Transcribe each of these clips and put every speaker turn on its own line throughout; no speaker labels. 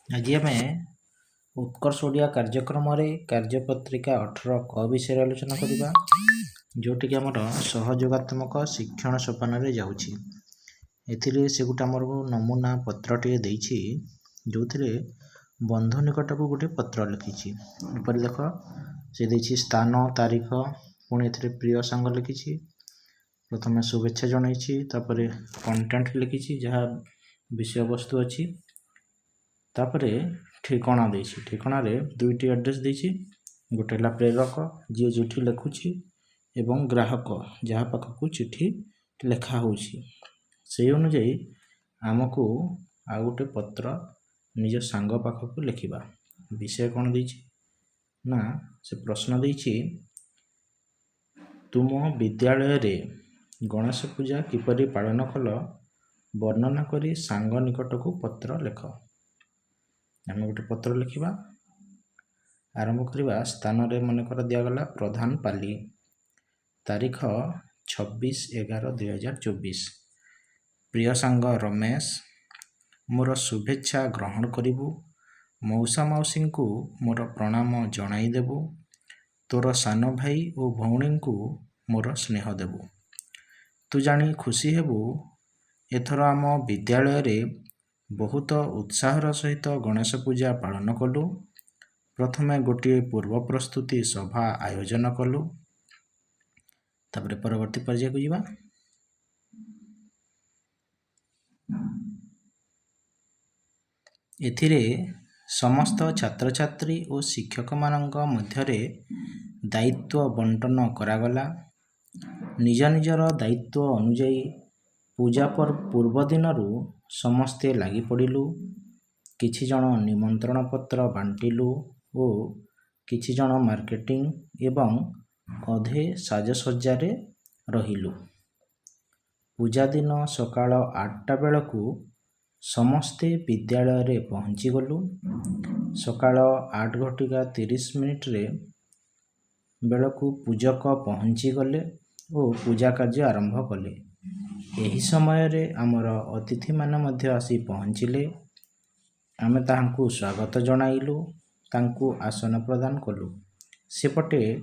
आज आम उत्कर्ष ओडिया कार्यक्रम कार्यपत्रिका 18 क विषय आलोचना करवा जोटि आमर सहयोगात्मक शिक्षण सोपान जाऊँगी। से गोटे आमर नमूना पत्रटे देछि जो थे बंधु निकट को गोटे पत्र लिखी पर देख से देछि स्थान तारीख पुणी प्रिय सांग लिखी प्रथम शुभेच्छा जनई तापर कंटेंट लिखी जहाँ विषय वस्तु अच्छी तापरे ठिकाना देछि ठिकाना रे दुईटी एड्रेस देछि गोटे ला प्रेरक जे चिठी लिखुछि एवं ग्राहक जहाँ पाखक चिठी लेखा होछि से अनुଯାयी आमको आ गोटे पत्र निज सांग पाखक लिखिबा। विषय कौन देछि ना से प्रश्न देछि तुम विद्यालय रे गणेश पूजा किपरि पालन कल वर्णना करी सांग निकट को पत्र लेख। आम गोटे पत्र लिखा आरंभ करवा स्थान रे मनकर दिगला प्रधान पाली तारीख 26/11/2024 प्रिय सांग रमेश मोर शुभेच्छा ग्रहण करिबु मौसा मौसी को मोर प्रणाम जणाई देबु तोर सान भाई और भौणी को मोर स्नेह देबु। तू जानी खुशी हेबु एथर आम विद्यालय रे बहुत उत्साहर सहित गणेश पूजा पालन कलु। प्रथमे गोटे पूर्व प्रस्तुति सभा आयोजन कलु तापर परवर्ती पर्याय को जीवा। एथिरे समस्त छात्र छात्री और शिक्षक मानक मध्यरे दायित्व बंटन करागला। निज निजर दायित्व अनुजाई पूजा पर पूर्व दिन समस्ते लगी पड़िलु। किछि जन निमंत्रण पत्र बांटिलु और किछि जन मार्केटिंग एवं अधे साजसज्जारे रहिलु। पूजा दिन सकाळ 8टा बेलकु समस्ते विद्यालय रे पहुँची गलु। सकाळ 8:30 रे बेलकु पूजक पहुँची गले और पूजा कार्य आरंभ कले। एही समय रे आमर अतिथि माने मध्य आसी पहुँचिले। आमे ताहांकु स्वागत जणाइलु तांकु आसन प्रदान कलु। सेपटे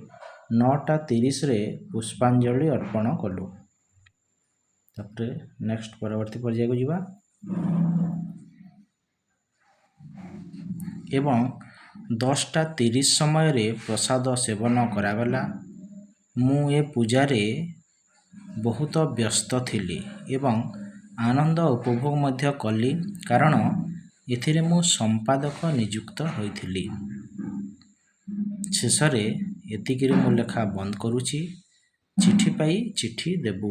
9:30 रे पुष्पांजलि अर्पण कलु। तापरे नेक्स्ट परवर्ती पर्याय को जीवा एवं 10:30 समय रे प्रसाद सेवन करागला। मु ए पूजारे बहुत व्यस्त थिली एवं आनंद उपभोग मध्य कली कारण एथिरे मु संपादक नियुक्त होइथिली। शेषरे एतिकिरे मु लेखा बंद करूची। चिठी पाई चिठी देबु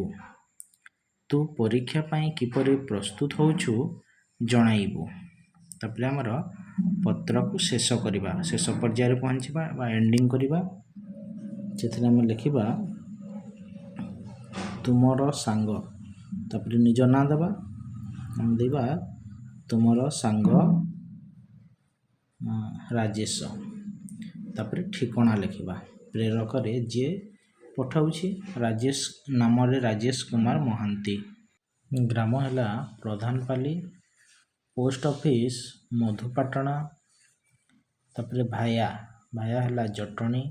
तू परीक्षा पाई किपरि प्रस्तुत होउछु जणाइबु। तापरे हमर पत्र को शेष करिबा शेष पर्याय रे पहुँचीबा बा एंडिंग करिबा। जेथरे हम लिखिबा तुमर सांग तापरे निज ना देबा हम देबा तुमर सांग राजेश तापरे ठिकाना लिखिबा। प्रेरक रे जे पठाउछि राजेश नाम रे राजेश कुमार महांती। ग्राम हैला प्रधानपाली पोस्ट ऑफिस मधुपाटना तापरे भाया हैला जटनी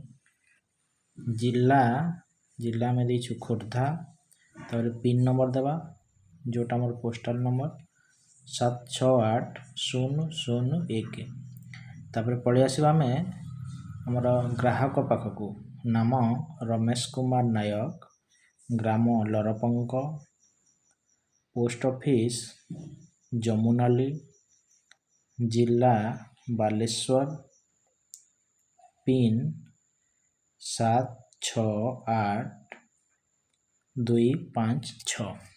जिला में देछु खोर्धा तापरे पिन नंबर देबा जोटा मोर पोस्टल नंबर 768001 तापरे पळि आसीबा में हमर ग्राहक पाखकु नाम रमेश कुमार नायक ग्राम लरपंक पोस्ट ऑफिस जमुनाली जिला बालेश्वर पिन 768256।